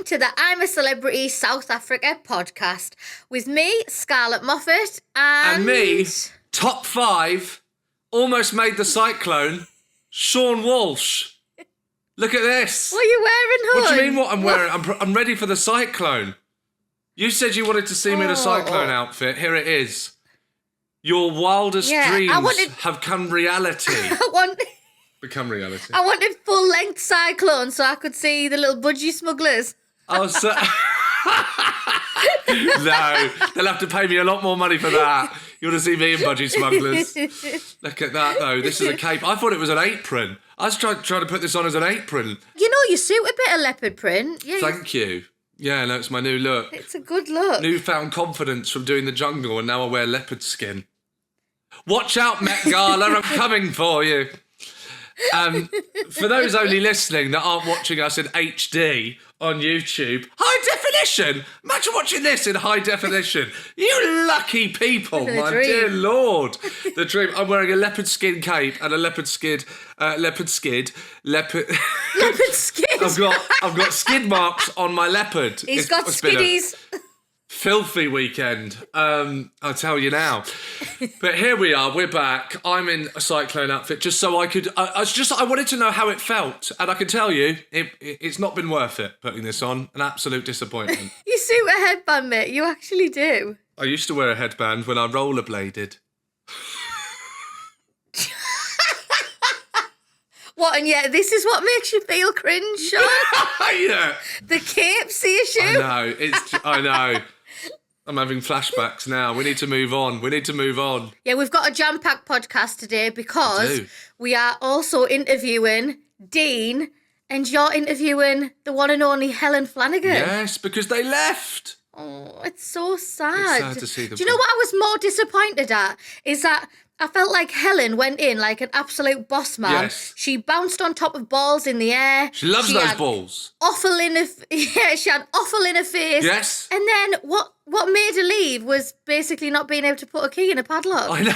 to the I'm a Celebrity South Africa podcast with me, Scarlett Moffatt, And me, top 5, almost made the cyclone, Seann Walsh. Look at this. What are you wearing, hon? What do you mean what I'm wearing? I'm ready for the cyclone. You said you wanted to see me in a cyclone outfit. Here it is. Your wildest dreams have come reality. Become reality. I wanted full-length cyclone so I could see the little budgie smugglers. Oh, so... No, they'll have to pay me a lot more money for that. You want to see me in budgie smugglers? Look at that, though. This is a cape. I thought it was an apron. I was trying to put this on as an apron. You know, you suit a bit of leopard print. Yeah, Thank you. Yeah, no, it's my new look. It's a good look. Newfound confidence from doing the jungle, and now I wear leopard skin. Watch out, Met Gala, I'm coming for you. For those only listening that aren't watching us in HD on YouTube, high definition. Imagine watching this in high definition. You lucky people, my dear Lord. The dream. I'm wearing a leopard skin cape and a leopard skid. Leopard skid. I've got skid marks on my leopard. He's got skiddies. Filthy weekend, I'll tell you now. But here we are, we're back. I'm in a cyclone outfit just so I could... I wanted to know how it felt, and I can tell you, it's not been worth it putting this on. An absolute disappointment. You suit a headband, mate. You actually do. I used to wear a headband when I rollerbladed. What, and yet this is what makes you feel cringe, Sean? Yeah. The cape's the issue? I know. I'm having flashbacks now. We need to move on. Yeah, we've got a jam-packed podcast today because we are also interviewing Dean, and you're interviewing the one and only Helen Flanagan. Yes, because they left. Oh, it's so sad. It's sad to see them. Do you know what I was more disappointed at? Is that I felt like Helen went in like an absolute boss man. Yes. She bounced on top of balls in the air. She loves those balls. She had offal in her face. Yes. And then what made her leave was basically not being able to put a key in a padlock. I know.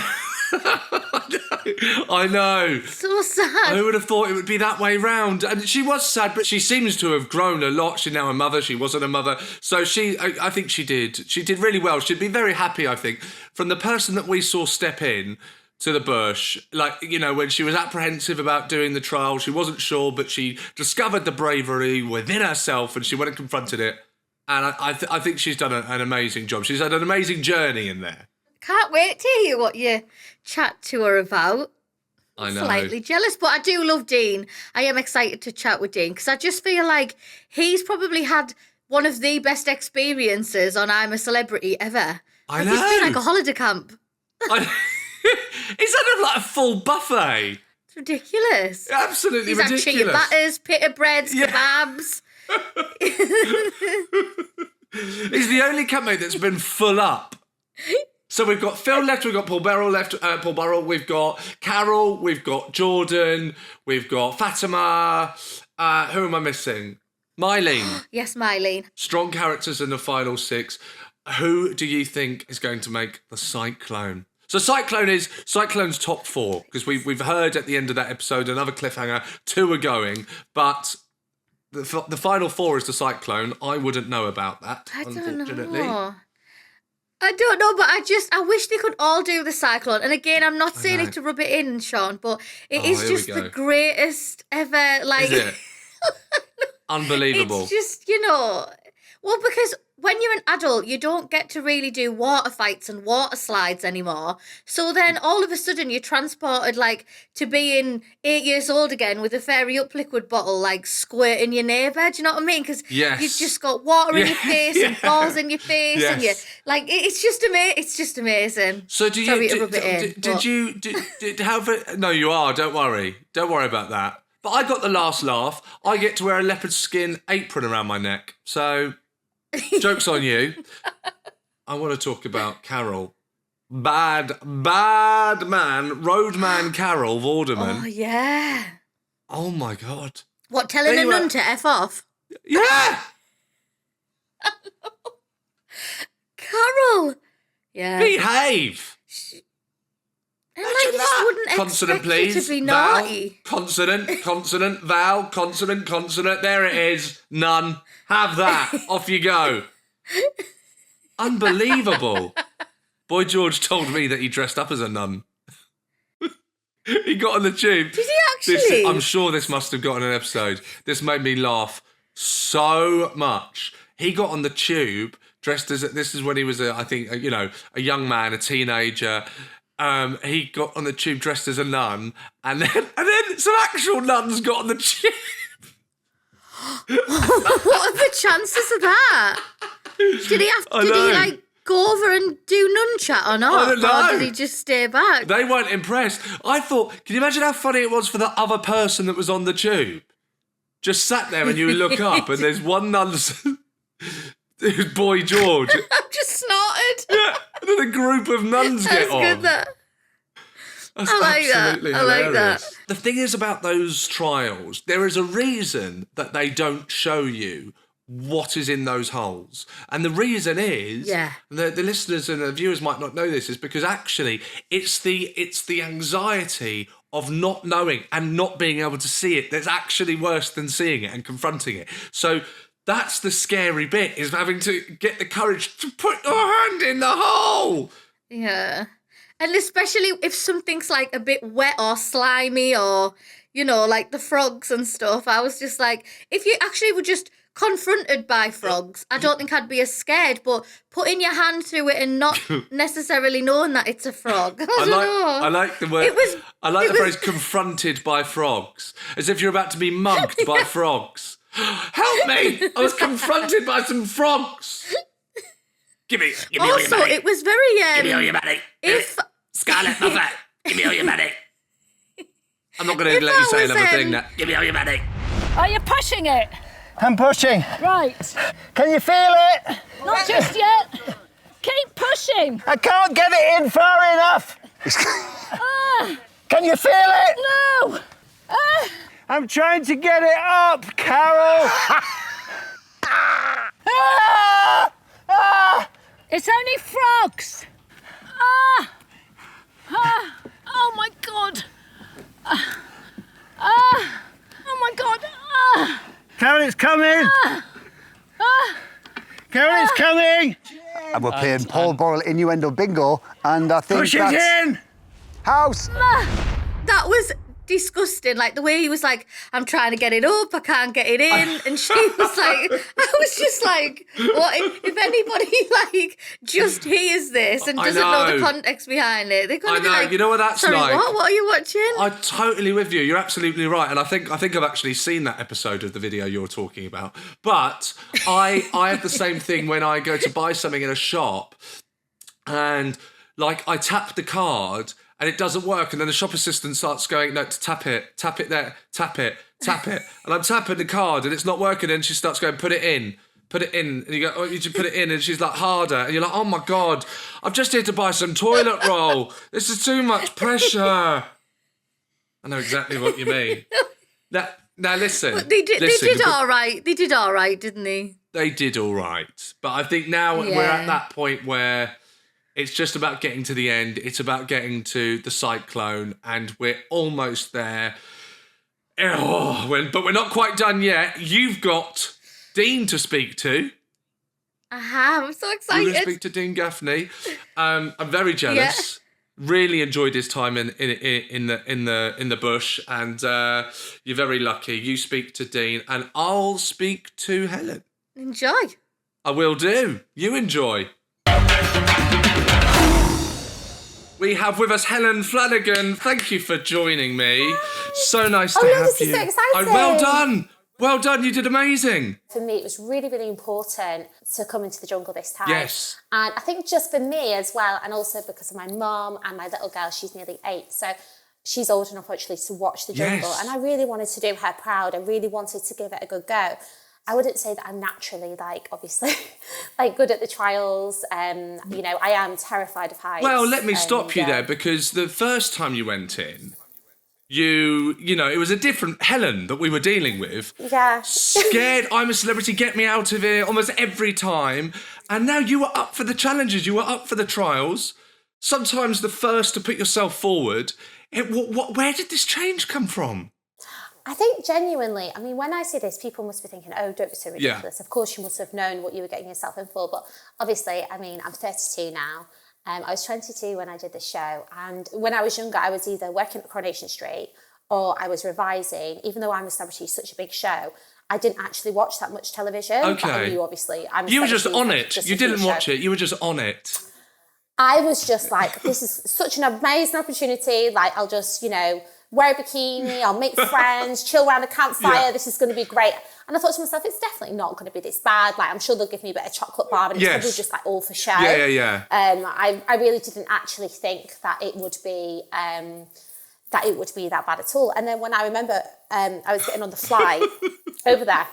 I know. So sad. I would have thought it would be that way round. And she was sad, but she seems to have grown a lot. She's now a mother. She wasn't a mother. So I think she did. She did really well. She'd be very happy, I think, from the person that we saw step in to the bush. Like, you know, when she was apprehensive about doing the trial, she wasn't sure, but she discovered the bravery within herself and she went and confronted it. And I think she's done an amazing job. She's had an amazing journey in there. Can't wait to hear what you chat to her about. I know. Slightly jealous, but I do love Dean. I am excited to chat with Dean because I just feel like he's probably had one of the best experiences on I'm a Celebrity ever. I know. It's been like a holiday camp. He's had like a full buffet. It's ridiculous. Absolutely ridiculous. He's had chicken batters, pita breads, kebabs. He's the only campmate that's been full up. So we've got Phil left, we've got Paul Burrell left, we've got Carol, we've got Jordan, we've got Fatima. Who am I missing? Mylene. Yes, Mylene. Strong characters in the final 6. Who do you think is going to make the cyclone? So Cyclone's top 4, because we've heard at the end of that episode another cliffhanger, 2 are going, but the final 4 is the cyclone. I wouldn't know about that, unfortunately. I don't know, but I wish they could all do the cyclone. And again, I'm not saying it to rub it in, Sean, but it is just the greatest ever, like... Is it? Unbelievable. It's just, you know... Well, because when you're an adult, you don't get to really do water fights and water slides anymore. So then all of a sudden you're transported like to being 8 years old again with a fairy up liquid bottle like squirting your neighbour. Do you know what I mean? Because you've just got water in your face and balls in your face and you like it's just amazing. So do you? No, you are. Don't worry about that. But I got the last laugh. I get to wear a leopard skin apron around my neck. So. Joke's on you. I want to talk about Carol. Bad man, roadman Carol Vorderman. Oh, yeah. Oh, my God. What, telling a nun to F off? Yeah! Carol! Yeah. Behave! And like, you just wouldn't Consonant, expect you please. to be Vowel, naughty. consonant, vowel, consonant. There it is. None. Have that. Off you go. Unbelievable. Boy George told me that he dressed up as a nun. He got on the tube. Did he actually? I'm sure this must have gotten an episode. This made me laugh so much. He got on the tube dressed as, this is when he was, I think, a young man, a teenager. He got on the tube dressed as a nun, and then some actual nuns got on the tube. What are the chances of that? Did he go over and do nun chat or not? I don't know. Or did he just stay back? They weren't impressed. I thought, can you imagine how funny it was for the other person that was on the tube? Just sat there and you look up and there's one nun, Boy George. I've just snorted. Yeah, and then a group of nuns get on. That's good, that. That's I like that. absolutely I like hilarious. that. The thing is about those trials, there is a reason that they don't show you what is in those holes. And the reason is, the listeners and the viewers might not know this, is because actually it's the anxiety of not knowing and not being able to see it that's actually worse than seeing it and confronting it. So that's the scary bit, is having to get the courage to put your hand in the hole. Yeah. And especially if something's like a bit wet or slimy or, like the frogs and stuff. I was just like, if you actually were just confronted by frogs, I don't think I'd be as scared, but putting your hand through it and not necessarily knowing that it's a frog. I like the word. I like the phrase confronted by frogs, as if you're about to be mugged by frogs. Help me! I was confronted by some frogs. Give me all your money. It was very give me all your money. Scarlett, Moffatt, give me all your money. I'm not going to let you say another thing now. Give me all your money. Are you pushing it? I'm pushing. Right. Can you feel it? Not just yet. Keep pushing. I can't get it in far enough. Can you feel it? No. I'm trying to get it up, Carol. It's only frogs. Oh my God. Oh my God. Carol, it's coming. Carol, it's coming. And we're playing Paul Borrell innuendo bingo, and I think Push it in. House. That was disgusting. Like the way he was like, I'm trying to get it up, I can't get it in. And she was like, I was just like, what if anybody like just hears this and doesn't know the context behind it? They're gonna be like, you know what that's sorry, like? what are you watching? I'm totally with you. You're absolutely right. And I think I've actually seen that episode of the video you're talking about. But I have the same thing when I go to buy something in a shop and like I tap the card and it doesn't work, and then the shop assistant starts going, no, tap it there, tap it. And I'm tapping the card and it's not working, and she starts going, put it in. And you go, oh, you should put it in, and she's like, harder. And you're like, oh my God, I'm just here to buy some toilet roll. This is too much pressure. I know exactly what you mean. Now listen. But they did all right. They did all right, didn't they? They did all right. But I think now we're at that point where it's just about getting to the end. It's about getting to the cyclone, and we're almost there. But we're not quite done yet. You've got Dean to speak to. I have. I'm so excited. You're going to speak to Dean Gaffney. I'm very jealous. Yeah. Really enjoyed his time in the bush, and you're very lucky. You speak to Dean, and I'll speak to Helen. Enjoy. I will do. You enjoy. We have with us Helen Flanagan. Thank you for joining me. So nice to have you. This is so exciting. Well done. Well done. You did amazing. For me, it was really, really important to come into the jungle this time. Yes. And I think just for me as well, and also because of my mum and my little girl, she's nearly 8. So she's old enough actually to watch the jungle. Yes. And I really wanted to do her proud. I really wanted to give it a good go. I wouldn't say that I'm naturally, obviously, good at the trials. I am terrified of heights. Well, let me stop you there, because the first time you went in, it was a different Helen that we were dealing with. Yeah. Scared, I'm a celebrity, get me out of here, almost every time. And now you were up for the challenges, you were up for the trials. sometimes the first to put yourself forward. Where did this change come from? I think genuinely, I mean, when I say this, people must be thinking, oh, don't be so ridiculous. Of course, you must have known what you were getting yourself in for. But obviously, I mean, I'm 32 now. I was 22 when I did the show. And when I was younger, I was either working at Coronation Street or I was revising. Even though I'm a Celebrity, such a big show, I didn't actually watch that much television. Okay. But I knew, obviously, you were just on it. You didn't watch it. You were just on it. I was just like, this is such an amazing opportunity. Like, I'll just, wear a bikini, I'll make friends, chill around a campfire, this is going to be great. And I thought to myself, it's definitely not going to be this bad. Like, I'm sure they'll give me a bit of chocolate bar, and it's probably just like all for show. Yeah. I really didn't actually think that it would be that bad at all. And then when I remember I was getting on the flight over there,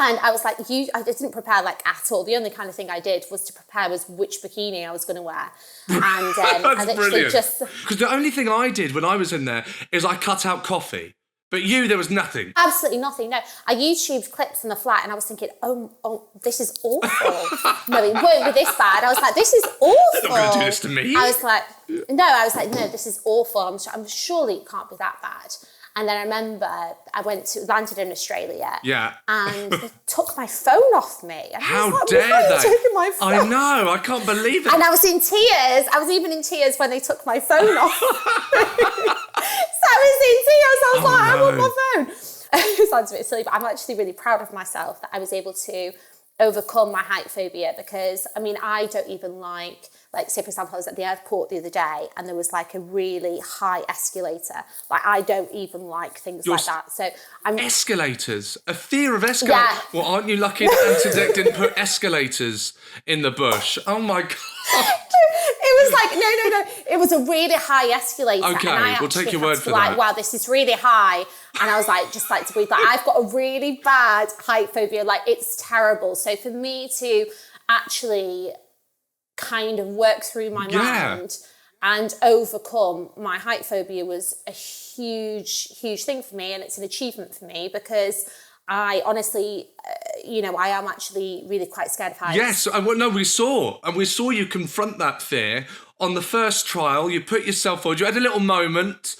and I was like, I didn't prepare like at all. The only kind of thing I did was to prepare was which bikini I was going to wear. And that's brilliant. Because the only thing I did when I was in there is I cut out coffee. But there was nothing. Absolutely nothing, no. I YouTubed clips in the flight and I was thinking, oh, this is awful. No, it won't be this bad. I was like, this is awful. They're not going to do this to me. I was like, no, this is awful. I'm surely it can't be that bad. And then I remember I landed in Australia. Yeah. And they took my phone off me. And How I was like, dare why are they? you taking my phone? I know, I can't believe it. And I was in tears. I was even in tears when they took my phone off. So I was in tears. I was I want my phone. It sounds a bit silly, but I'm actually really proud of myself that I was able to overcome my height phobia, because, I mean, I don't even like, say, for example, I was at the airport the other day and there was like a really high escalator. Like, I don't even like things like that. So I'm... Escalators? A fear of escalators? Yeah. Well, aren't you lucky that Antideck didn't put escalators in the bush? Oh my God. It was like, no. It was a really high escalator. Okay, and I we'll take your had word to for be like, that. wow, this is really high. And I was like, just like to breathe. Like, I've got a really bad height phobia. Like, it's terrible. So for me to actually kind of work through my mind and overcome my height phobia was a huge thing for me. And it's an achievement for me, because I honestly, I am actually really quite scared of heights. Yes, we saw you confront that fear on the first trial. You put yourself forward. You had a little moment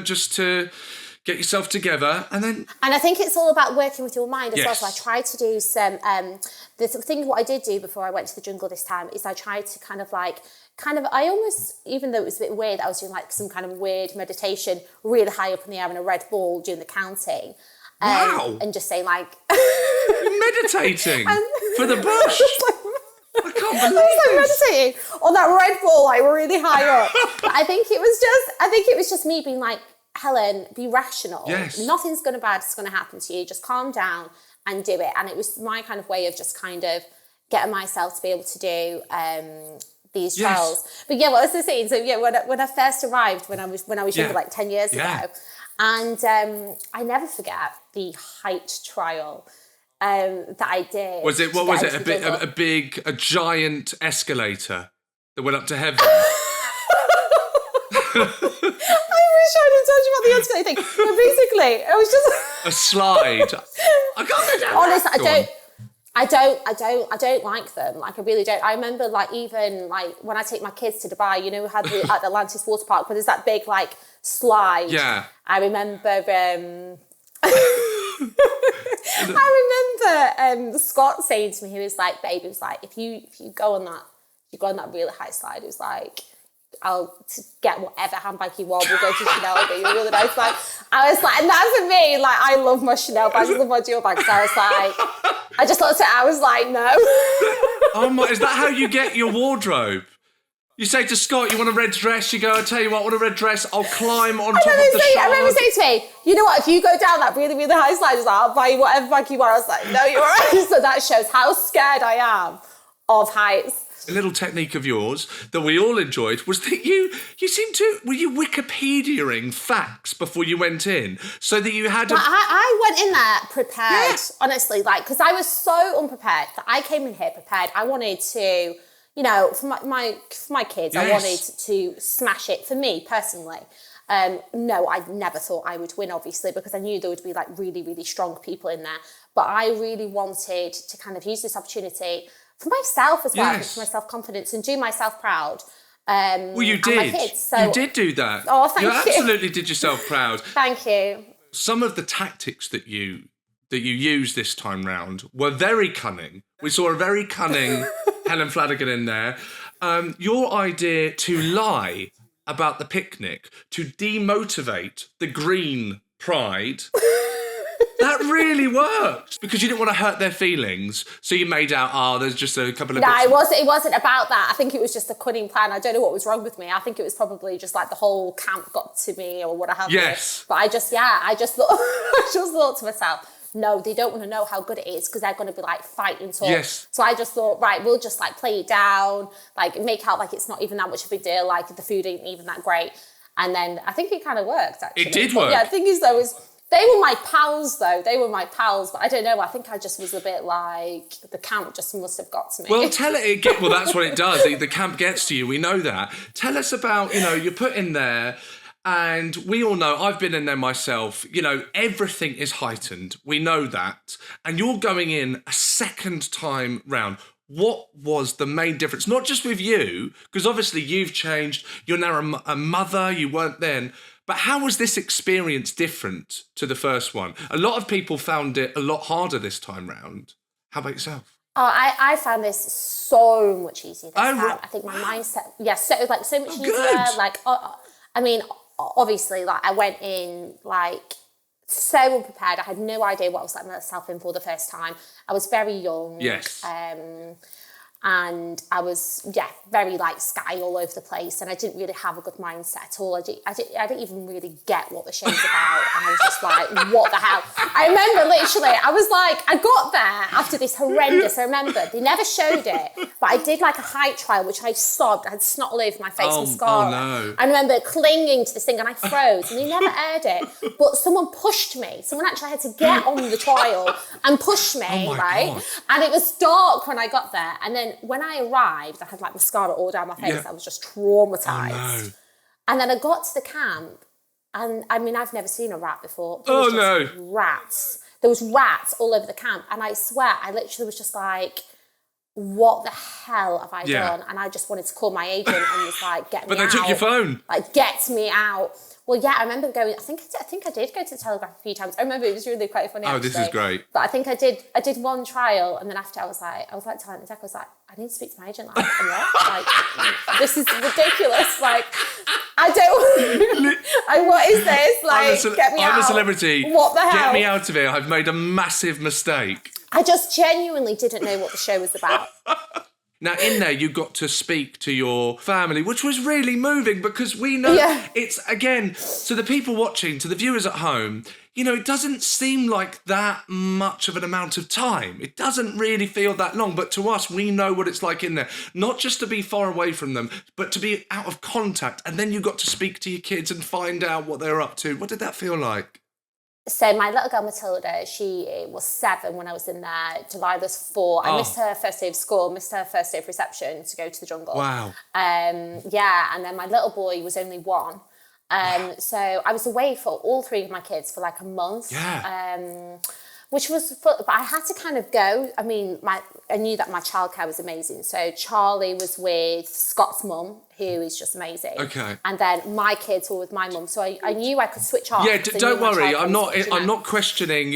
just to get yourself together, and then... And I think it's all about working with your mind as well. Yes. So I tried to do some... the thing what I did do before I went to the jungle this time is I tried to I almost, even though it was a bit weird, I was doing like some kind of weird meditation really high up in the air in a red ball doing the counting. Wow. And just saying like... meditating for the bush. I can't believe I was this. meditating on that red ball, like really high up. But I think it was just me being like, Helen, be rational. Yes. Nothing's bad is going to happen to you. Just calm down and do it. And it was my kind of way of just kind of getting myself to be able to do these trials. But yeah, what was I saying? So yeah, when I first arrived, when I was younger, like 10 years ago, and I never forget the height trial that I did. Was it a giant escalator that went up to heaven? I wish I didn't tell you about the escalator thing. But basically, it was just a slide. I can't go down. Honestly, I don't like them. Like, I really don't. I remember, like, even like when I take my kids to Dubai, we had at the Atlantis water park where there's that big like slide. Yeah. I remember. I remember Scott saying to me, he was like, "Babe, it was like if you go on that really high slide, it was like." I'll get whatever handbag you want. We'll go to Chanel and get you a really nice bag. I was like, and that for me, like, I love my Chanel bags, I love my dual bags. So I was like, I just looked at it, I was like, no. Oh my, is that how you get your wardrobe? You say to Scott, you want a red dress? You go, I tell you what, I want a red dress. I'll climb on top of the shard. I remember saying to me, you know what, if you go down that really, really high slide, I was like, I'll buy you whatever bag you want. I was like, no, you're right. So that shows how scared I am of heights. A little technique of yours that we all enjoyed was that you were you Wikipediaing facts before you went in so that you had I went in there prepared, honestly, like, because I was so unprepared that I came in here prepared. I wanted to, for my kids, I wanted to smash it for me personally. No, I never thought I would win, obviously, because I knew there would be like really, really strong people in there. But I really wanted to kind of use this opportunity for myself as well, for my self-confidence and do myself proud. Well, you and my did. kids. So, you did do that. Oh, thank you. absolutely did yourself proud. Thank you. Some of the tactics that you used this time round were very cunning. We saw a very cunning Helen Flanagan in there. Your idea to lie about the picnic, to demotivate the green pride, that really worked because you didn't want to hurt their feelings. So you made out, there's just a couple of No, bits. it wasn't about that. I think it was just a cunning plan. I don't know what was wrong with me. I think it was probably just like the whole camp got to me or what have you. Yes. But I just thought, I just thought to myself, no, they don't want to know how good it is because they're going to be like fighting talk. Yes. So I just thought, right, we'll just like play it down, like make out like it's not even that much of a big deal, like the food ain't even that great. And then I think it kind of worked actually. It did But work. yeah, the thing is though, they were my pals though. They were my pals, but I don't know. I think I just was a bit like the camp just must have got to me. Well, well, that's what it does. The camp gets to you. We know that. Tell us about, you're put in there and we all know, I've been in there myself, everything is heightened. We know that. And you're going in a second time round. What was the main difference? Not just with you, because obviously you've changed. You're now a mother. You weren't then. But how was this experience different to the first one? A lot of people found it a lot harder this time round. How about yourself? Oh, I found this so much easier this time. Right. I think my mindset, so much easier. Good. Like, I mean, obviously, like I went in like so unprepared. I had no idea what I was letting myself in for the first time. I was very young. Yes. And I was, very like sky all over the place, and I didn't really have a good mindset at all. I didn't even really get what the show's about, and I was just like, what the hell? I remember literally, I was like, I got there after this horrendous. I remember they never showed it, but I did like a height trial, which I sobbed. I had snot all over my face from Scarlett. no. I remember clinging to this thing, and I froze, and they never aired it. But someone pushed me. Someone actually had to get on the trial and push me, right? God. And it was dark when I got there, and then when I arrived, I had like mascara all down my face. Yeah. I was just traumatised. Oh, no. And then I got to the camp, and I mean, I've never seen a rat before. There Oh, was no. just rats. There was rats all over the camp, and I swear, I literally was just like, what the hell have I done? And I just wanted to call my agent and was like, get me out. But they took your phone. Like, get me out. Well, yeah, I remember going. I think I did go to the Telegraph a few times. I remember it was really quite funny. Oh, this is great. But I think I did one trial, and then after I was like telling the deck, I was like, I need to speak to my agent. Like, like this is ridiculous. Like, I don't. What is this? Like, get me out. I'm a celebrity. What the hell? Get me out of here. I've made a massive mistake. I just genuinely didn't know what the show was about. Now, in there, you got to speak to your family, which was really moving because we know it's, again, to the people watching, to the viewers at home, it doesn't seem like that much of an amount of time. It doesn't really feel that long, but to us, we know what it's like in there. Not just to be far away from them, but to be out of contact. And then you got to speak to your kids and find out what they're up to. What did that feel like? So my little girl Matilda, she was 7 when I was in there. Delilah's 4. I missed her first day of school, missed her first day of reception to go to the jungle. Wow. And then my little boy was only 1. So I was away for all 3 of my kids for like a month. Yeah. Which was fun, but I had to kind of go. I mean, I knew that my childcare was amazing. So Charlie was with Scott's mum, who is just amazing. Okay. And then my kids were with my mum, so I knew I could switch off. Yeah, don't worry. I'm not questioning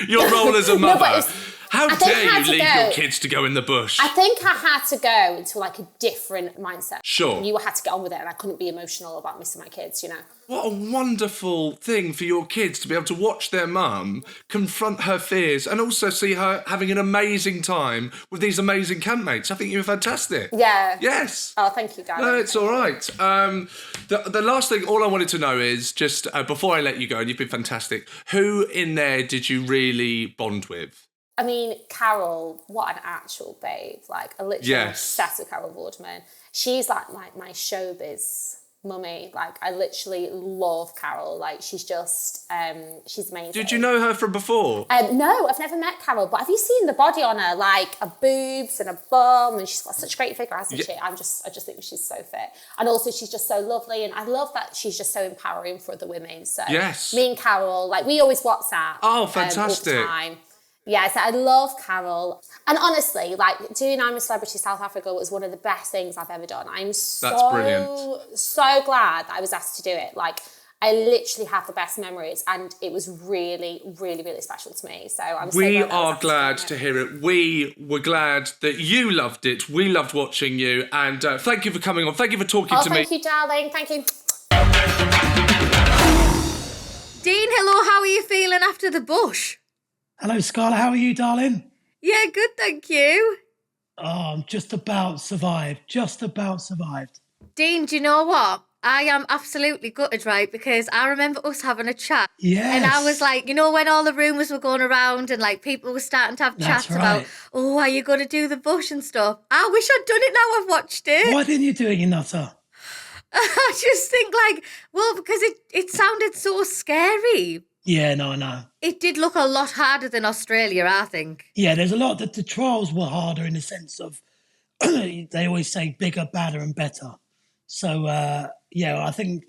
your role as a mother. How dare you leave your kids to go in the bush? I think I had to go into like a different mindset. Sure. And you had to get on with it, and I couldn't be emotional about missing my kids, What a wonderful thing for your kids to be able to watch their mum confront her fears and also see her having an amazing time with these amazing campmates. I think you were fantastic. Yeah. Yes. Oh, thank you, darling. No, it's all right. The last thing, all I wanted to know is just before I let you go, and you've been fantastic, who in there did you really bond with? I mean, Carol, what an actual babe. Like, I literally am obsessed with Carol Vorderman. She's like my showbiz mummy. Like, I literally love Carol. Like, she's just, she's amazing. Did you know her from before? No, I've never met Carol, but have you seen the body on her? Like, a boobs and a bum, and she's got such a great figure, hasn't she? I just think she's so fit. And also, she's just so lovely, and I love that she's just so empowering for other women. So, yes. me and Carol, like, we always WhatsApp. Oh, fantastic. All the time. Yes, I love Carol. And honestly, like doing I'm a Celebrity South Africa was one of the best things I've ever done. I'm so, brilliant. so glad that I was asked to do it. Like, I literally have the best memories and it was really, really, really special to me. So I'm so We glad that I was are asked glad do to hear it. We were glad that you loved it. We loved watching you. And thank you for coming on. Thank you for talking to me. Thank you, darling. Thank you. Dean, hello, how are you feeling after the bush? Hello, Scarlett. How are you, darling? Yeah, good, thank you. Oh, I'm just about survived. Just about survived. Dean, do you know what? I am absolutely gutted, right? Because I remember us having a chat. Yes. And I was like, you know, when all the rumours were going around and like people were starting to have chats about, oh, are you going to do the bush and stuff? I wish I'd done it now I've watched it. Why didn't you do it, you nutter? I just think like, well, because it sounded so scary. Yeah, no, I know. It did look a lot harder than Australia, I think. Yeah, there's a lot that the trials were harder in the sense of they always say bigger, badder and better. So, yeah, I think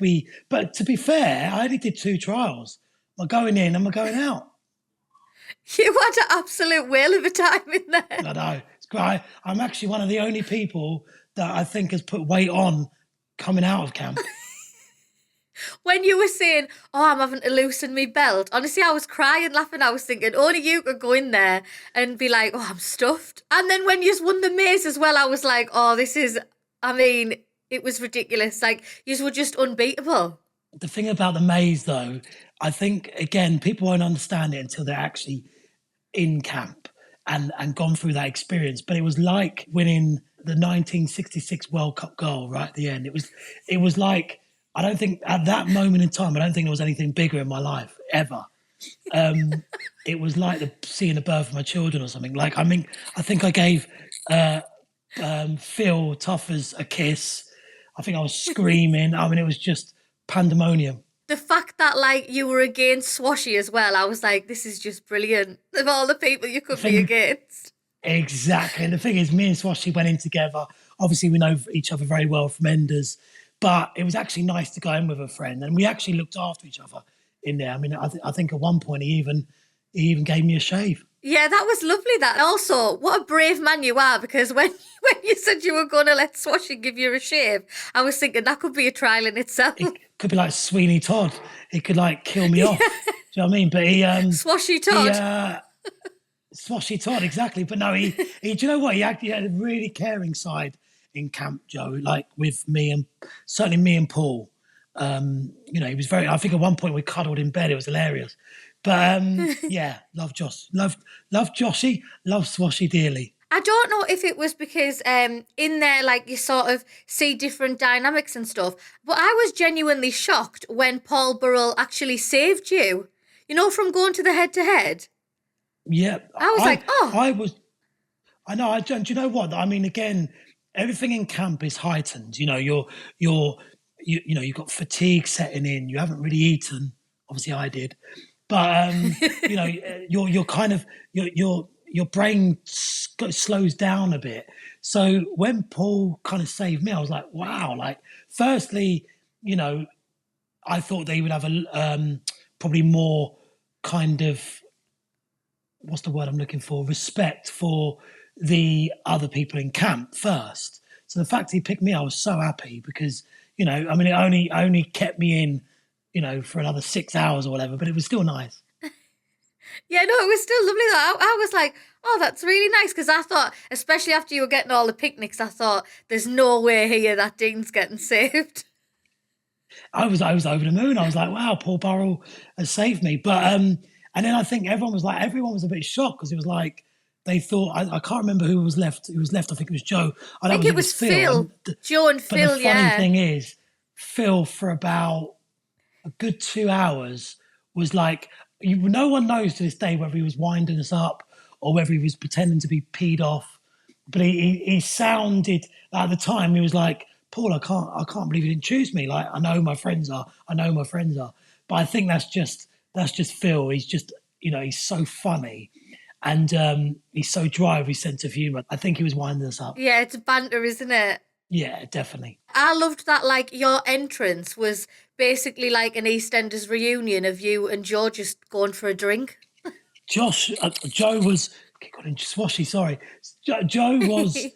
but to be fair, I only did 2 trials. I'm going in and I'm going out. You had an absolute whale of a time in there. I know. It's great. I'm actually one of the only people that I think has put weight on coming out of camp. When you were saying, oh, I'm having to loosen my belt, honestly, I was crying, laughing. I was thinking, only you could go in there and be like, oh, I'm stuffed. And then when you won the maze as well, I was like, oh, it was ridiculous. Like, you were just unbeatable. The thing about the maze, though, I think, again, people won't understand it until they're actually in camp and gone through that experience. But it was like winning the 1966 World Cup goal right at the end. It was like, I don't think at that moment in time, I don't think there was anything bigger in my life ever. It was like seeing the birth of my children or something. Like, I mean, I think I gave Phil Tuffers a kiss. I think I was screaming. I mean, it was just pandemonium. The fact that, like, you were against Swashy as well, I was like, this is just brilliant. Of all the people you could be against. Exactly. And the thing is, me and Swashy went in together. Obviously, we know each other very well from Enders. But it was actually nice to go in with a friend. And we actually looked after each other in there. I mean, I think at one point he even gave me a shave. Yeah, that was lovely. That also, what a brave man you are, because when you said you were going to let Swashy give you a shave, I was thinking that could be a trial in itself. It could be like Sweeney Todd. It could like kill me off. Do you know what I mean? But he Swashy Todd. Swashy Todd, exactly. But no, he do you know what? He had a really caring side in camp, Joe, like with me and certainly me and Paul. You know, he was very, I think at one point we cuddled in bed. It was hilarious. But yeah, love Josh. Love Joshy. Love Swashy dearly. I don't know if it was because in there, like, you sort of see different dynamics and stuff, but I was genuinely shocked when Paul Burrell actually saved you, you know, from going to the head-to-head. Yeah. I was like, oh. I know. Do you know what? I mean, again, everything in camp is heightened. You know, you've got fatigue setting in. You haven't really eaten. Obviously, I did, but you know, you're kind of your brain slows down a bit. So when Paul kind of saved me, I was like, wow. Like, firstly, you know, I thought they would have a probably more kind of, what's the word I'm looking for? Respect for the other people in camp first. So the fact he picked me, I was so happy because, you know, I mean, it only kept me in, you know, for another 6 hours or whatever, but it was still nice. Yeah, no, it was still lovely though. I was like, oh, that's really nice, because I thought, especially after you were getting all the picnics, I thought, there's no way here that Dean's getting saved. I was over the moon. I was like, wow, Paul Burrell has saved me. But and then I think everyone was a bit shocked because it was like they thought, I can't remember who was left. Who was left? I think it was Joe. I think it was Phil. Joe and Phil, but the funny thing is, Phil for about a good 2 hours was like, no one knows to this day whether he was winding us up or whether he was pretending to be peed off. But he sounded, at the time, he was like, Paul, I can't believe you didn't choose me. Like, I know who my friends are. But I think that's just Phil. He's just, you know, he's so funny. And he's so dry with his sense of humour. I think he was winding us up. Yeah, it's banter, isn't it? Yeah, definitely. I loved that, like, your entrance was basically like an EastEnders reunion of you and Joe just going for a drink. Joe was, got in swashy, sorry. Joe was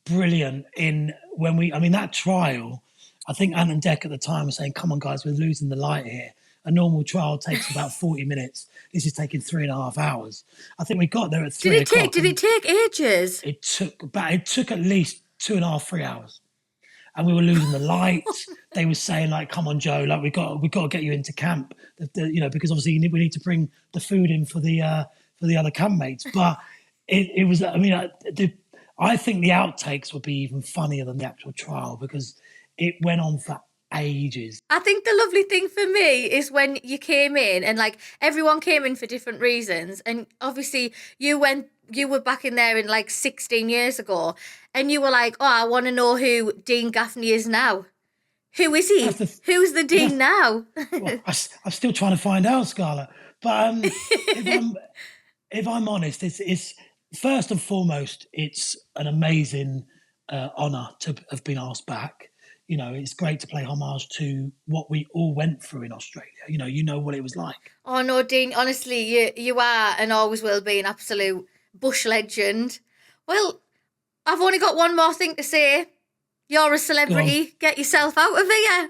brilliant that trial, I think Ant and Dec at the time were saying, come on guys, we're losing the light here. A normal trial takes about 40 minutes. This is taking 3.5 hours. I think we got there at 3 o'clock. Did it take ages? It took at least 2.5, 3 hours. And we were losing the light. They were saying, like, come on, Joe, like we got to get you into camp, because obviously we need to bring the food in for the other campmates. But it was, I think the outtakes would be even funnier than the actual trial because it went on for ages. I think the lovely thing for me is when you came in and like everyone came in for different reasons, and obviously you were back in there in like 16 years ago, and you were like, oh, I want to know who Dean Gaffney is now. Who is he? Who's the Dean now? Well, I'm still trying to find out, Scarlett. But if I'm honest, it's first and foremost, it's an amazing honour to have been asked back. It's great to play homage to what we all went through in Australia. You know what it was like. Oh no, Dean, honestly, you are and always will be an absolute bush legend. Well, I've only got one more thing to say. You're a celebrity. Get yourself out of here.